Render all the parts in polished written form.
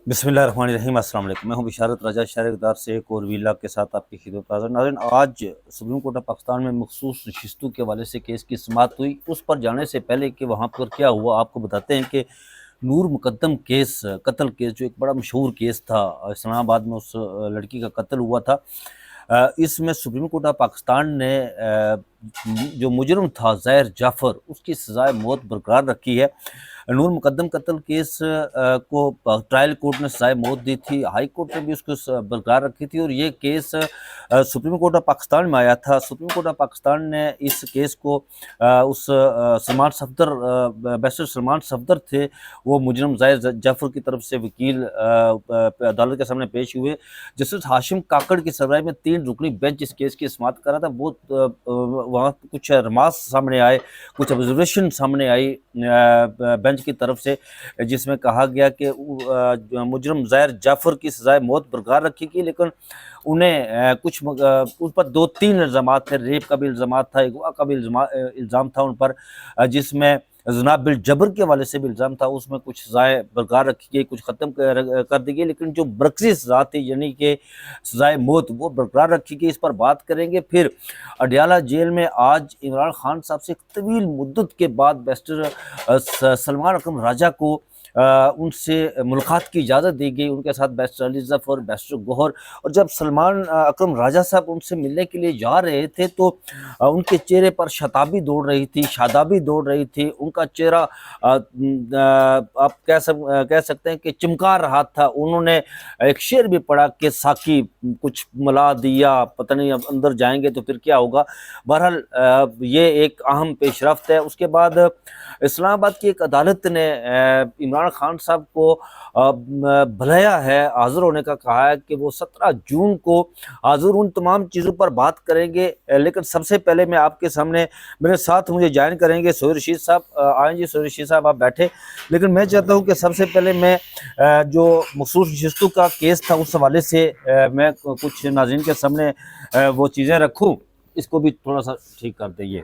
बिस्मिल्लाहिर्रहमानिर्रहीम। अस्सलाम वालेकुम। मैं हूं बिशारत राजा शहर इक़्तिदार से एक और वीला के साथ आपकी खिदमत हाज़िर। नाज़रीन, आज सुप्रीम कोर्ट ऑफ पाकिस्तान में मखसूस नशिस्तों के हवाले से केस की समाअत हुई। उस पर जाने से पहले कि वहाँ पर क्या हुआ, आपको बताते हैं कि नूर मुकद्दम केस, कत्ल केस, जो एक बड़ा मशहूर केस था, इस्लामाबाद में उस लड़की का कत्ल हुआ था। इसमें सुप्रीम कोर्ट ऑफ पाकिस्तान ने जो मुजरम था ज़ाहिर जाफ़र, उसकी सज़ाए मौत बरकरार रखी है। नूर मुकद्दम कत्ल केस को ट्रायल कोर्ट ने सज़ाए मौत दी थी, हाई कोर्ट ने भी उसको बरकरार रखी थी, और ये case supreme court of Pakistan में आया था। सुप्रीम कोर्ट ऑफ पाकिस्तान ने इस केस को उस सलमान सफदर, बैरिस्टर सलमान सफदर थे, वो मुजरम ज़ाहिर जाफ़र की तरफ से वकील अदालत के सामने पेश हुए। जस्टिस हाशिम काकड़ की सरबराही में 3 रुकनी बेंच इस केस की समाअत कर रहा था। बहुत वहाँ कुछ रमास सामने आए, कुछ ऑब्जर्वेशन सामने आई बेंच की तरफ से, जिसमें कहा गया कि मुजरम ज़ाहिर जाफ़र की सज़ाए मौत बरकरार रखी गई, लेकिन उन्हें कुछ उस पर 2-3 इल्ज़ाम थे। रेप का भी इल्ज़ाम था, अगवा का भी इल्ज़ाम था उन पर, जिसमें ज़िना बिल जबर के हवाले से भी इल्ज़ाम था। उसमें कुछ सज़ाएँ बरकरार रखी गई, कुछ ख़त्म कर दी गई, लेकिन जो बरक़सी सज़ा थी, यानी कि सज़ाए मौत, वो बरकरार रखी गई। इस पर बात करेंगे। फिर अडयाला जेल में आज इमरान खान साहब से एक तवील मुद्दत के बाद बैरिस्टर सलमान अकरम राजा को उनसे मुलाकात की इजाज़त दी गई। उनके साथ बैरिस्टर अली ज़फ़र, बैरिस्टर गौहर, और जब सलमान अकरम राजा साहब उनसे मिलने के लिए जा रहे थे तो उनके चेहरे पर शताबी दौड़ रही थी, शादाबी दौड़ रही थी। उनका चेहरा आप कह सकते हैं कि चमका रहा था। उन्होंने एक शेर भी पढ़ा कि साकी कुछ मिला दिया, पता नहीं अब अंदर जाएंगे तो फिर क्या होगा। बहरहाल ये एक अहम पेशरफ्त है। उसके बाद इस्लामाबाद की एक अदालत ने इमरान खान साहब को बुलाया है, हाज़िर होने का कहा है कि वो 17 जून को हाज़िर। उन तमाम चीज़ों पर बात करेंगे, लेकिन सबसे पहले मैं आपके सामने, मेरे साथ मुझे ज्वाइन करेंगे सोहेल रशीद साहब। आएँ जी सोहेल रशीद साहब, आप बैठे। लेकिन मैं चाहता हूँ कि सबसे पहले मैं जो मखसूस नशिस्तों का केस था उस हवाले से मैं कुछ नाज़रीन के सामने वो चीज़ें रखूँ। इसको भी थोड़ा सा ठीक कर दीजिए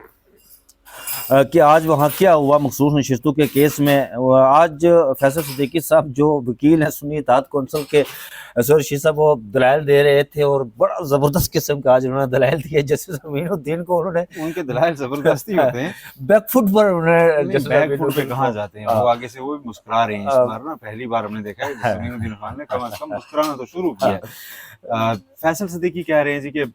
कि आज वहाँ क्या हुआ मखसूस नशिस्तों के केस में। आज फैसल सिद्दीकी साहब जो वकील हैं सुन्नी इत्तेहाद कौंसिल के, सोहेल रशीद साहब, वो दलाइल दे रहे थे, और बड़ा ज़बरदस्त किस्म का आज उन्होंने दलाइल दिए। जस्टिस अमीनुद्दीन को उन्होंने, उनके दलाइल जबरदस्ती होते हैं, बैकफुट पर उन्होंने, बैकफुट पे कहाँ जाते हैं वो, आगे से वो भी मुस्कुरा रहे हैं इस बार ना। पहली बार हमने देखा है अमीनुद्दीन खान ने कम से कम मुस्कुराना तो शुरू किया है। फैसल सिद्दीकी कह रहे हैं जी कि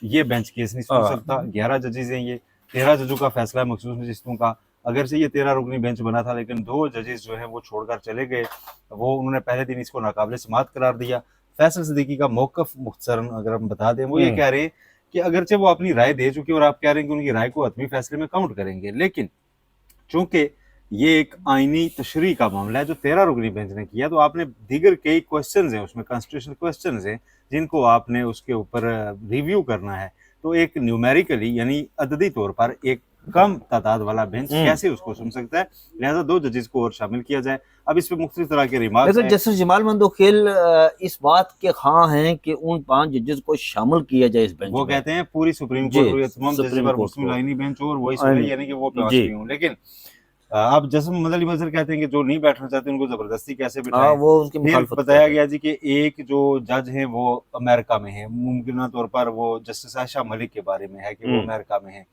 ये बेंच केस नहीं सुन सकता, 11 जजेस हैं, ये 13 जजों का फैसला है मखसूस नशिस्तों का। अगर से ये 13 रुकनी बेंच बना था, लेकिन 2 जजेस जो है वो छोड़कर चले गए, वो उन्होंने पहले दिन इसको नाकाबिले समाअत करार दिया। फैसल सिद्दीकी का मौक़िफ़ मुख्तसरन अगर हम बता दें, वो ये कह रहे हैं कि अगरचे वो अपनी राय दे चुके और आप कह रहे हैं कि उनकी राय को हतमी फैसले में काउंट करेंगे, लेकिन चूंकि ये एक आईनी तशरीह का मामला है जो 13 रुकनी बेंच ने किया, तो आपने दीगर कई क्वेश्चंस हैं उसमें, कॉन्स्टिट्यूशनल क्वेश्चंस हैं जिनको आपने उसके ऊपर रिव्यू करना है। तो एक न्यूमेरिकली यानी अददी तौर पर एक कम तादाद वाला बेंच कैसे उसको सुन सकता है, लिहाजा 2 जजेस को और शामिल किया जाए। अब इस पे मुख्तलिफ तरह के रिमार्क्स हैं। जस्टिस जमाल मंदोखेल इस बात के हाँ हैं कि उन 5 जजेस को शामिल किया जाए इस बेंच वो में। कहते हैं पूरी सुप्रीम कोर्ट हुई, तमाम जजेस पर मुस्लिम लाइनी बेंच हो और वही सुने, यानी कि वो 5 नहीं हो। लेकिन अब जैसे मोहम्मद अली मजहर कहते हैं कि जो नहीं बैठना चाहते उनको जबरदस्ती कैसे बिठाएं। वो उसकी फिर बताया गया जी कि एक जो जज हैं वो अमेरिका में है, मुमकिन तौर पर वो जस्टिस आयशा मलिक के बारे में है कि वो अमेरिका में है।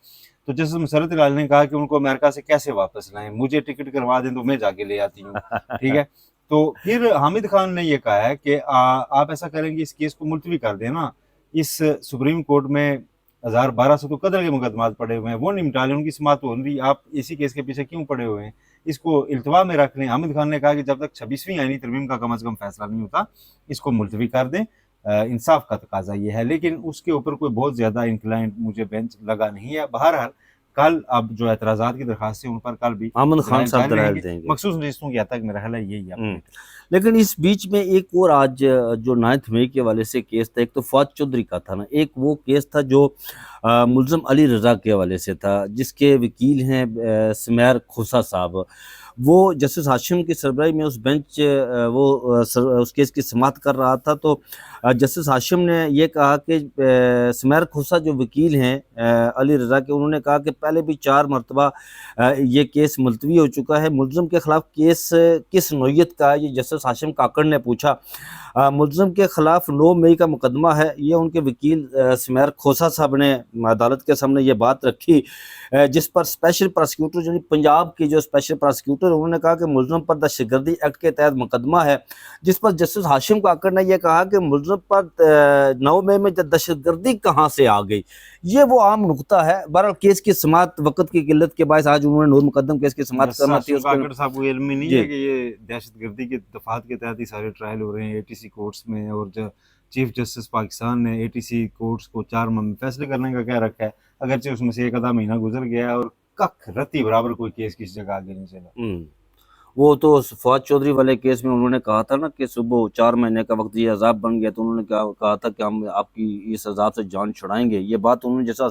तो जस्टिस मुसर्रत इलाल ने कहा कि उनको अमेरिका से कैसे वापस लाएं, मुझे टिकट करवा दें तो मैं जाके ले आती हूँ। ठीक है। तो फिर हामिद खान ने ये कहा है कि आप ऐसा करेंगे, इस केस को मुलतवी कर देना, इस सुप्रीम कोर्ट में 1200 तो कदर के मुकदमात पड़े हुए हैं, वो निपटा लें, उनकी समाअत हो रही, आप इसी केस के पीछे क्यों पड़े हुए हैं, इसको इल्तवा में रख लें। हामिद खान ने कहा कि जब तक 26वीं आईनी तरमीम का कम अज़ कम फैसला नहीं होता, इसको मुलतवी कर दें, इंसाफ का तकाजा ये है। लेकिन उसके ऊपर कोई बहुत ज़्यादा इंक्लाइंड मुझे बेंच लगा नहीं है। बहरहाल कल अब जो एतराज़ात की दरखास्त है उन पर कल भी आमन खान साहब दलाइल देंगे। मखसूस नशिस्तों की हद तक मेरा ख्याल है यही है। लेकिन इस बीच में एक और आज जो 9 मई के हवाले से केस था, एक तो फवाद चौधरी का था ना, एक वो केस था जो मुल्ज़म अली रज़ा के हवाले से था, जिसके वकील हैं समैर खोसा साहब। وہ جسٹس ہاشم کی سربراہی میں اس بینچ اس کیس کی سماعت کر رہا تھا، تو جسٹس ہاشم نے یہ کہا کہ سمیر کھوسہ جو وکیل ہیں علی رضا کے، انہوں نے کہا کہ پہلے بھی 4 مرتبہ یہ کیس ملتوی ہو چکا ہے، ملزم کے خلاف کیس کس نوعیت کا ہے، یہ جسٹس ہاشم کاکڑ نے پوچھا۔ ملزم کے خلاف 9 مئی کا مقدمہ ہے، یہ ان کے وکیل سمیر کھوسہ صاحب نے عدالت کے سامنے یہ بات رکھی، جس پر اسپیشل پراسیکیوٹر یعنی پنجاب کی جو اسپیشل پراسیکیوٹر انہوں نے کہا کہ ملزم پر دہشت گردی ایکٹ کے تحت مقدمہ ہے، جس پر جسٹس ہاشم کاکڑ نے یہ کہا کہ ملزم پر 9 مئی میں دہشت گردی کہاں سے آ گئی، یہ وہ عام نقطہ ہے۔ بہرحال کیس کی سماعت وقت کی قلت کے باعث آج انہوں نے نور مقدم کیس کی سماعت کرنا تھی، کاکڑ صاحب کو علم ہی نہیں ہے کہ یہ دہشت گردی کے دفعات کے تحت ہی سارے ٹرائل ہو رہے ہیں ATC کورٹس میں، اور چیف جسٹس پاکستان نے ATC کورٹس کو 4 ماہ میں فیصلے کرنے کا کہہ رکھا ہے، اگرچہ اس میں سے 1 آدھا مہینہ گزر گیا ہے اور کک رتی برابر کوئی کیس کسی جگہ آگے نہیں چلا۔ وہ تو فواد چودھری والے کیس میں انہوں نے کہا تھا نا کہ صبح 4 مہینے کا وقت یہ عذاب بن گیا، تو انہوں نے کہا تھا کہ ہم آپ کی اس عذاب سے جان چھڑائیں گے، یہ بات انہوں نے جیسا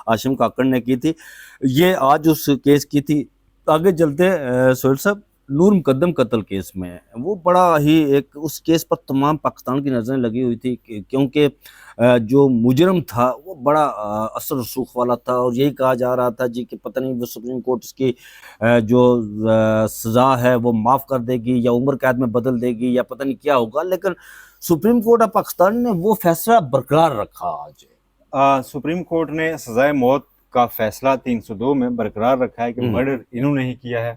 ہاشم کاکڑ نے کی تھی، یہ آج اس کیس کی تھی۔ آگے چلتے سہیل صاحب، نور مقدم قتل کیس میں وہ بڑا ہی ایک اس کیس پر تمام پاکستان کی نظریں لگی ہوئی تھی، کیونکہ جو مجرم تھا وہ بڑا اثر رسوخ والا تھا، اور یہی کہا جا رہا تھا جی کہ پتہ نہیں وہ سپریم کورٹ اس کی جو سزا ہے وہ معاف کر دے گی یا عمر قید میں بدل دے گی یا پتہ نہیں کیا ہوگا، لیکن سپریم کورٹ آف پاکستان نے وہ فیصلہ برقرار رکھا۔ آج سپریم کورٹ نے سزائے موت کا فیصلہ 302 میں برقرار رکھا ہے کہ مرڈر انہوں نے ہی کیا ہے۔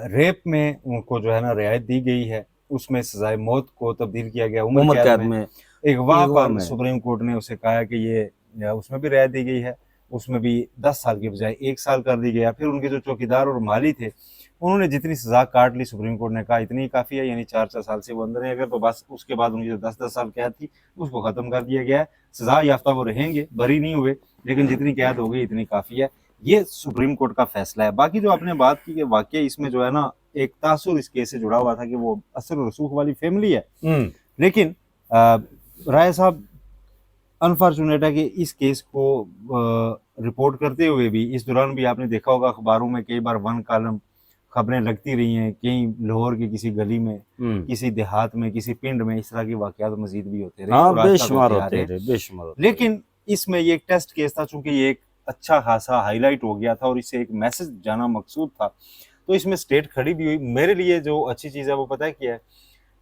ریپ میں ان کو جو ہے نا رعایت دی گئی ہے، اس میں سزائے موت کو تبدیل کیا گیا عمر قید میں۔ اغوا پر سپریم کورٹ نے اسے کہا کہ یہ اس میں بھی رعایت دی گئی ہے، اس میں بھی 10 سال کے بجائے 1 سال کر دی گیا۔ پھر ان کے جو چوکیدار اور مالی تھے انہوں نے جتنی سزا کاٹ لی، سپریم کورٹ نے کہا اتنی ہی کافی ہے، یعنی 4 سال سے وہ اندر ہیں اگر، تو بس اس کے بعد ان کی جو 10 سال قید تھی اس کو ختم کر دیا گیا ہے۔ سزا یافتہ وہ رہیں گے، بری نہیں ہوئے، لیکن جتنی قید ہو گئی اتنی کافی ہے۔ یہ سپریم کورٹ کا فیصلہ ہے۔ باقی جو آپ نے بات کی کہ واقعی اس میں جو ہے نا ایک تاثر اس کیس سے جڑا ہوا تھا کہ وہ اثر و رسوخ والی فیملی ہے، لیکن رائے صاحب انفارچونیٹ ہے کہ اس کیس کو رپورٹ کرتے ہوئے بھی اس دوران بھی آپ نے دیکھا ہوگا اخباروں میں کئی بار 1 کالم خبریں لگتی رہی ہیں، کہیں لاہور کی کسی گلی میں، کسی دیہات میں، کسی پنڈ میں اس طرح کی واقعات مزید بھی ہوتے رہے، بے شمار ہوتے رہے۔ لیکن اس میں یہ ایک ٹیسٹ کیس تھا، چونکہ یہ ایک اچھا خاصا ہائی لائٹ ہو گیا تھا اور اس سے ایک میسج جانا مقصود تھا، تو اس میں سٹیٹ کھڑی بھی ہوئی۔ میرے لیے جو اچھی چیز ہے وہ پتہ ہے کیا ہے،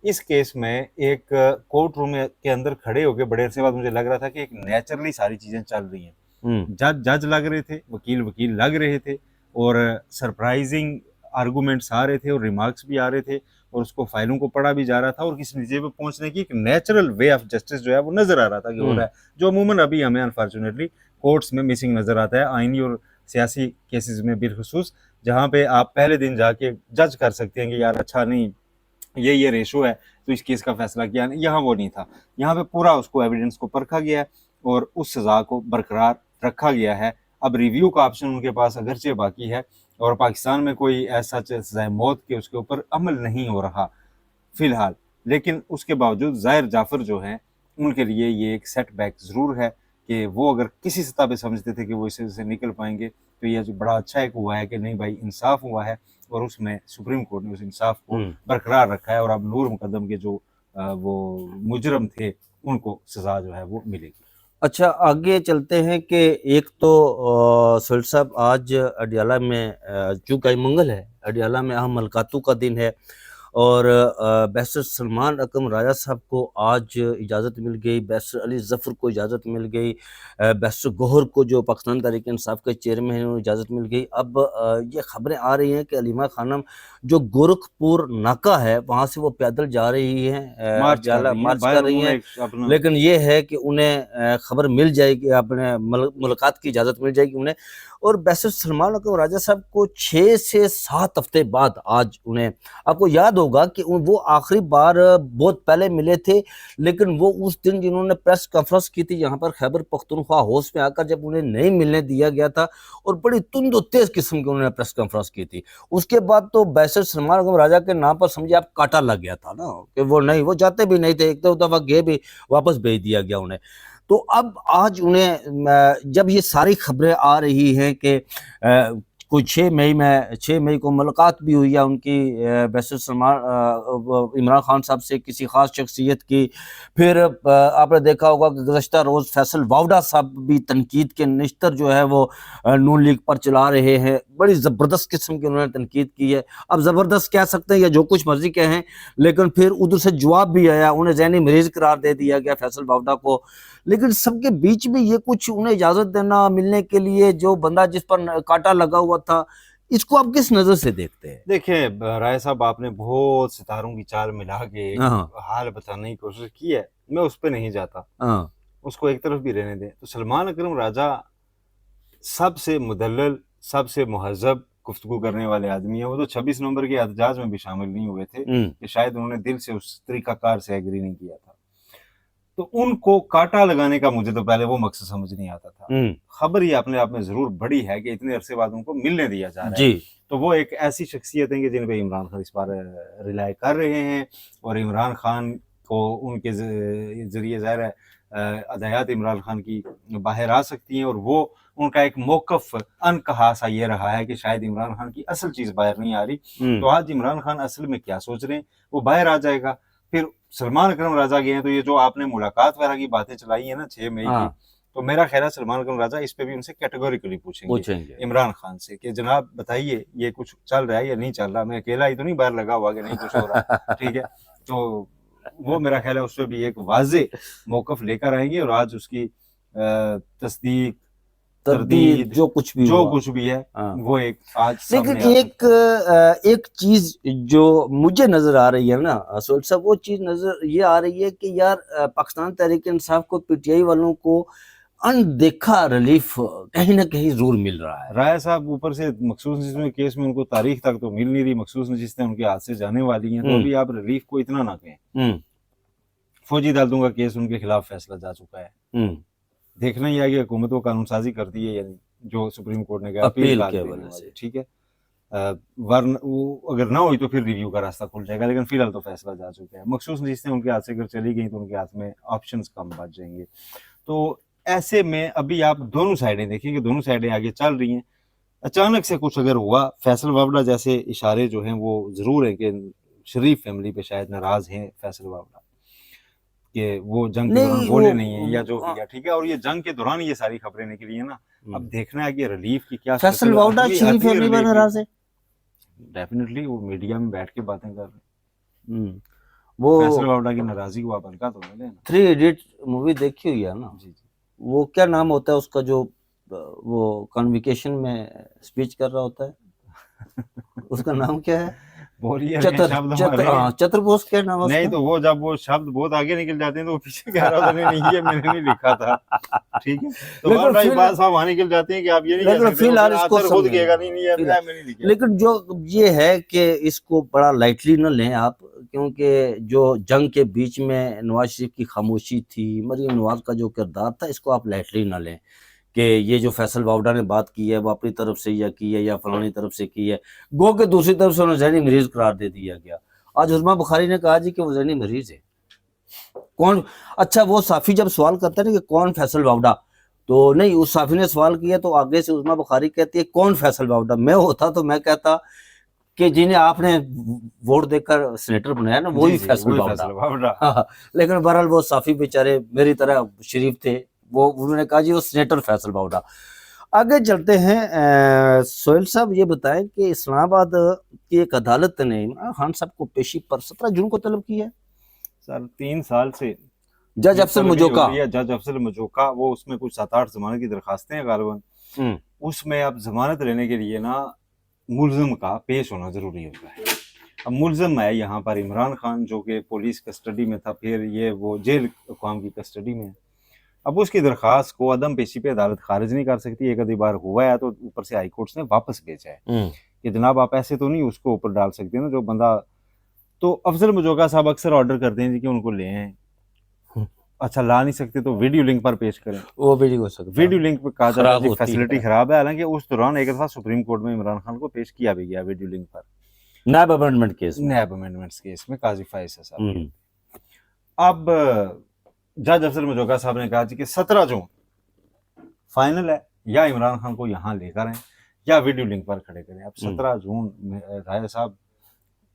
اس کیس میں ایک کورٹ روم کے اندر کھڑے ہو کے بڑے عرصے بعد مجھے لگ رہا تھا کہ ایک نیچرلی ساری چیزیں چل رہی ہیں، جج لگ رہے تھے، وکیل لگ رہے تھے، اور سرپرائزنگ آرگومنٹس آ رہے تھے اور ریمارکس بھی آ رہے تھے، اور اس کو فائلوں کو پڑھا بھی جا رہا تھا، اور کسی نتیجے پہ پہنچنے کی ایک نیچرل وے آف جسٹس جو ہے وہ نظر آ رہا تھا کہ ہو رہا ہے، جو عموماً ابھی ہمیں انفارچونیٹلی کورٹس میں مسنگ نظر آتا ہے، آئینی اور سیاسی کیسز میں بالخصوص، جہاں پہ آپ پہلے دن جا کے جج کر سکتے ہیں کہ یار اچھا نہیں یہ ریشو ہے تو اس کیس کا فیصلہ کیا نہیں، یہاں وہ نہیں تھا۔ یہاں پہ پورا اس کو ایویڈنس کو پرکھا گیا ہے اور اس سزا کو برقرار رکھا گیا ہے۔ اب ریویو کا آپشن ان کے پاس اگرچہ باقی ہے، اور پاکستان میں کوئی ایسا سزائے موت کے اس کے اوپر عمل نہیں ہو رہا فی الحال، لیکن اس کے باوجود ظاہر جعفر جو ہیں ان کے لیے یہ ایک سیٹ بیک ضرور ہے کہ وہ اگر کسی سطح پہ سمجھتے تھے کہ وہ اس سے نکل پائیں گے، تو یہ جو بڑا اچھا ایک ہوا ہے کہ نہیں بھائی انصاف ہوا ہے، اور اس میں سپریم کورٹ نے اس انصاف کو برقرار رکھا ہے، اور اب نور مقدم کے جو وہ مجرم تھے ان کو سزا جو ہے وہ ملے گی۔ اچھا آگے چلتے ہیں کہ ایک تو سہیل صاحب آج اڈیالہ میں چونکہ منگل ہے، اڈیالہ میں اہم ملاقاتوں کا دن ہے، اور بیرسٹر سلمان اکرم راجہ صاحب کو آج اجازت مل گئی، بیرسٹر علی ظفر کو اجازت مل گئی، بیرسٹر گوہر کو جو پاکستان تحریک انصاف کے چیئرمین ہیں انہیں اجازت مل گئی۔ اب یہ خبریں آ رہی ہیں کہ علیمہ خانم جو گورکھپور ناکہ ہے وہاں سے وہ پیدل جا رہی ہیں، مارچ کر رہی ہیں، لیکن یہ ہے کہ انہیں خبر مل جائے گی، اپنے ملاقات کی اجازت مل جائے گی انہیں، اور بیرسٹر سلمان اکرم راجہ صاحب کو 6 سے 7 ہفتے بعد آج انہیں، آپ کو یاد ہوگا کہ وہ آخری بار بہت پہلے ملے تھے، لیکن وہ اس دن جنہوں نے پریس کانفرنس کی تھی یہاں پر خیبر پختونخوا ہاؤس میں آ کر، جب انہیں نہیں ملنے دیا گیا تھا اور بڑی تند و تیز قسم کی انہوں نے پریس کانفرنس کی تھی، اس کے بعد تو بیرسٹر سلمان اکرم راجہ کے نام پر سمجھے آپ کاٹا لگ گیا تھا نا، کہ وہ نہیں، وہ جاتے بھی نہیں تھے، ایک دفعہ گئے بھی واپس بھیج دیا گیا انہیں۔ تو اب آج انہیں جب یہ ساری خبریں آ رہی ہیں کہ कोई 6 मई को मुलाकात भी हुई है उनकी इमरान खान साहब से, किसी ख़ास शख्सियत की। फिर आपने देखा होगा कि गुज़श्ता रोज़ फैसल वावड़ा साहब भी तनकीद के निश्तर जो है वो नून लीग पर चला रहे हैं। बड़ी ज़बरदस्त किस्म की उन्होंने तनकीद की है। अब ज़बरदस्त कह सकते हैं या जो कुछ मर्जी कहें, लेकिन फिर उधर से जवाब भी आया, उन्हें ज़हनी मरीज़ करार दे दिया गया फैसल वावड़ा को। लेकिन सबके बीच में ये कुछ उन्हें इजाज़त देना मिलने के लिए, जो बंदा जिस पर कांटा लगा हुआ था, इसको आप किस नज़र से देखते हैं? देखिए राय साहब, आपने बहुत सितारों की चाल मिला के हाँ हाल बताने की कोशिश की है, मैं उस पर नहीं जाता, हाँ उसको एक तरफ भी रहने दें। तो सलमान अकरम राजा सबसे मुदल्लल, सबसे महज़ब गुफ्तगू करने वाले आदमी है। वो तो 26 नवंबर के एहतजाज में भी शामिल नहीं हुए थे कि शायद उन्होंने दिल से उस तरीकाकार से एग्री नहीं किया था। तो उनको कांटा लगाने का मुझे तो पहले वो मकसद समझ नहीं आता था। खबर ये अपने आप में जरूर बड़ी है कि इतने अरसे बाद उनको मिलने दिया जा रहा है। तो वो एक ऐसी शख्सियत है कि जिन पे इमरान खान इस बार रिलाई कर रहे हैं, और इमरान खान को उनके जरिए ज़ाहिर है अदायात इमरान खान की बाहर आ सकती हैं, और वो उनका एक मौक़िफ़ अनकहा सा ये रहा है कि शायद इमरान खान की असल चीज़ बाहर नहीं आ रही। तो आज इमरान खान असल में क्या सोच रहे हैं वो बाहर आ जाएगा। फिर सलमान अकरम राजा गए हैं, तो ये जो आपने मुलाकात वगैरह की बातें चलाई है ना 6 मई की, तो मेरा ख्याल है सलमान अकरम राजा इस पे भी उनसे कैटेगोरिकली पूछेंगे इमरान खान से कि जनाब बताइए ये कुछ चल रहा है या नहीं चल रहा, मैं अकेला ही तो नहीं बाहर लगा हुआ कि नहीं कुछ हो रहा। ठीक है, तो वो मेरा ख्याल है उस पर भी एक वाज़े मौक़िफ़ लेकर आएंगे, और आज उसकी तस्दीक तरदीद जो कुछ भी है वो एक आज। लेकिन एक चीज जो मुझे नजर आ रही है ना सोहेल साहब, वो चीज नजर ये आ रही है कि यार पाकिस्तान तहरीक इंसाफ को, पीटीआई वालों को अनदेखा रिलीफ कहीं ना कहीं जरूर मिल रहा है। राय साहब ऊपर से मखसूस नशिस्त केस में उनको तारीख तक तो मिल नहीं रही, मखसूस नशिस्तें उनके हाथ से जाने वाली हैं, तो अभी आप रिलीफ को इतना ना कहें। फौजी अदालतों का केस उनके खिलाफ फैसला जा चुका है, देखना ही है कि हुकूमत को कानून साजी करती है या नहीं, जो सुप्रीम कोर्ट ने कहा अपील के वजह से। ठीक है, वरना वो अगर ना हुई तो फिर रिव्यू का रास्ता खुल जाएगा, लेकिन फिलहाल तो फैसला जा चुका है। मखसूस नशिस्तें उनके हाथ से अगर चली गई तो उनके हाथ में ऑप्शंस कम बच जाएंगे। तो ऐसे में अभी आप दोनों साइडें देखेंगे, दोनों साइडें आगे चल रही हैं। अचानक से कुछ अगर हुआ, फैसल वावड़ा जैसे इशारे जो हैं वो जरूर है कि शरीफ फैमिली पे शायद नाराज हैं फैसल वावड़ा कि वो जंग के दौरान बोले नहीं है या जो किया। ठीक है, और ये जंग के दौरान ये सारी खबरें निकली है ना, अब देखना है कि रिलीफ की क्या। फैसल वावड़ा शरीफ फैमिली पर नाराज है, डेफिनेटली वो मीडिया में बैठ के बातें कर रहे हैं। वो फैसल वावड़ा की नाराजगी को आप हल्का तो नहीं लेना। 3 इडियट मूवी देखी हुई है ना? जी। वो क्या नाम होता है उसका जो वो कन्विकेशन में स्पीच कर रहा होता है उसका नाम क्या है? चतुर्भुज क्या नाम? नहीं, तो वो जब वो शब्द बहुत आगे निकल जाते हैं तो वो पीछे कह रहा था नहीं ये मैंने नहीं लिखा था। ठीक है, तो बात साहब वहां निकल जाते हैं कि आप ये नहीं कह सकते, फिलहाल इसको खुद कहेगा नहीं मैंने नहीं लिखा। लेकिन जो ये है कि इसको बड़ा लाइटली न लें आप, क्योंकि जो जंग के बीच में नवाज शरीफ की खामोशी थी, मरीम नवाज का जो किरदार था, इसको आप लाइटली न लें कि ये जो फैसल वावड़ा ने बात की है वो अपनी तरफ से या की है या फलानी तरफ से की है। गो के दूसरी तरफ से उन्हें ज़हनी मरीज करार दे दिया गया। आज उस्मा बुखारी ने कहा जी कि वो ज़हनी मरीज है। कौन? अच्छा, वो साफ़ी जब सवाल करता है ना कि कौन फैसल वावड़ा, तो नहीं, उस साफ़ी ने सवाल किया तो आगे से उस्मा बुखारी कहती है कौन फैसल वावड़ा। मैं होता तो मैं कहता कि जिन्हें आपने वोट देकर सेनेटर बनाया ना वही फैसल वावड़ा। लेकिन बहरहाल वो साफ़ी बेचारे मेरी तरह शरीफ थे, वो उन्होंने कहा जी वो सेनेटर फैसल वावड़ा। आगे चलते हैं। सोहेल साहब ये बताएं कि इस्लामाबाद की एक अदालत ने इमरान खान साहब को पेशी पर 17 जून को तलब किया है। सर 3 साल से जज अफसर मजोका वो उसमें कुछ 7-8 जमानत की दरखास्तें हैं गालिबन। उसमें अब जमानत लेने के लिए ना मुल्ज़िम का पेश होना जरूरी होता है। अब मुल्ज़िम है यहाँ पर इमरान खान जो कि पुलिस कस्टडी में था, फिर ये वो जेल हुकाम की कस्टडी में। अब उसकी दरखास्त को अदम पेशी पे अदालत खारिज नहीं कर सकती। एक आधी बार हुआ है तो ऊपर से हाई कोर्ट ने वापस भेजा है कि जनाब आप ऐसे तो नहीं उसको ऊपर डाल सकते ना जो बंदा। तो अफजल मजोका साहब अक्सर ऑर्डर करते हैं कि उनको ले आए। अच्छा, ला नहीं सकते तो वीडियो लिंक पर पेश करें, वो भी नहीं हो सकता। वीडियो लिंक पर कहा जा रहा है फैसिलिटी खराब है, हालांकि उस दौरान एक दफा सुप्रीम कोर्ट में इमरान खान को पेश किया भी गया वीडियो लिंक पर, नैब अमेंडमेंट केस में काजी फैसल साहब। अब जज अफसर मजोका साहब ने कहा कि 17 जून फाइनल है, या इमरान खान को यहाँ लेकर आए یا ویڈیو لنک پر کھڑے کریں. اب ہوں. 17 جون راجہ صاحب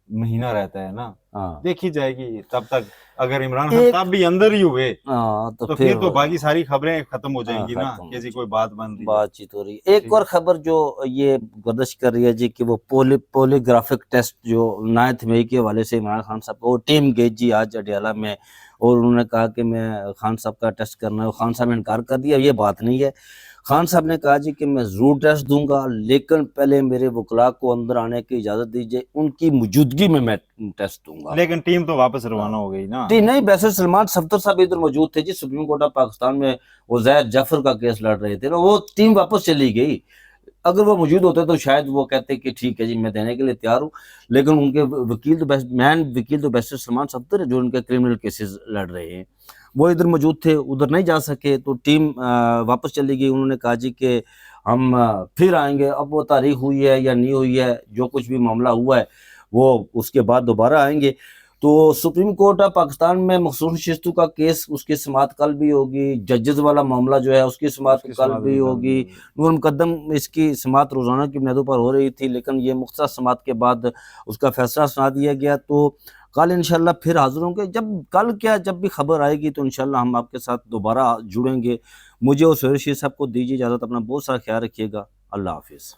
مہینہ رہتا ہے نا, ہاں دیکھی جائے گی تب تک. اگر عمران خان ایک صاحب بھی اندر ہی ہوئے تو تو پھر تو باقی ساری خبریں ختم ہو جائیں گی نا, ختم کسی کوئی بات بن رہی ہے. بات چیت ہو رہی ہے. ایک اور خبر جو یہ گردش کر رہی ہے جی کہ وہ پولیگرافک ٹیسٹ جو 9 مئی کے حوالے سے عمران خان صاحب وہ ٹیم گئی جی آج اڈیالہ میں, اور انہوں نے کہا کہ میں خان صاحب کا ٹیسٹ کرنا ہے. خان صاحب نے انکار کر دیا, یہ بات نہیں ہے. خان صاحب نے کہا جی کہ میں ضرور ٹیسٹ دوں گا, لیکن پہلے میرے وکلاء کو اندر آنے کی اجازت دیجیے, ان کی موجودگی میں ٹیسٹ دوں گا. لیکن ٹیم تو واپس روانہ ہو گئی نا. جی نہیں, ویسے سلمان صفدر صاحب ادھر موجود تھے جی, سپریم کورٹ آف پاکستان میں وہ زید جعفر کا کیس لڑ رہے تھے نا, وہ ٹیم واپس چلی گئی. اگر وہ موجود ہوتے تو شاید وہ کہتے کہ ٹھیک ہے جی میں دینے کے لیے تیار ہوں, لیکن ان کے وکیل تو مین وکیل تو بیسٹ سلمان صفدر ہے جو ان کے کرمنل کیسز لڑ رہے ہیں, وہ ادھر موجود تھے, ادھر نہیں جا سکے تو ٹیم واپس چلی گئی. انہوں نے کہا جی کہ ہم پھر آئیں گے. اب وہ تاریخ ہوئی ہے یا نہیں ہوئی ہے, جو کچھ بھی معاملہ ہوا ہے وہ اس کے بعد دوبارہ آئیں گے. تو سپریم کورٹ آف پاکستان میں مخصوص نشستوں کا کیس, اس کی سماعت کل بھی ہوگی. ججز والا معاملہ جو ہے اس کی سماعت کل بھی ہوگی. نور مقدم اس کی سماعت روزانہ کی بنیادوں پر ہو رہی تھی, لیکن یہ مختصر سماعت کے بعد اس کا فیصلہ سنا دیا گیا. تو کل انشاءاللہ پھر حاضر ہوں گے. جب بھی خبر آئے گی تو انشاءاللہ ہم آپ کے ساتھ دوبارہ جڑیں گے. مجھے اور سہیل رشید صاحب کو دیجیے اجازت. اپنا بہت سارا خیال رکھیے گا. اللہ حافظ.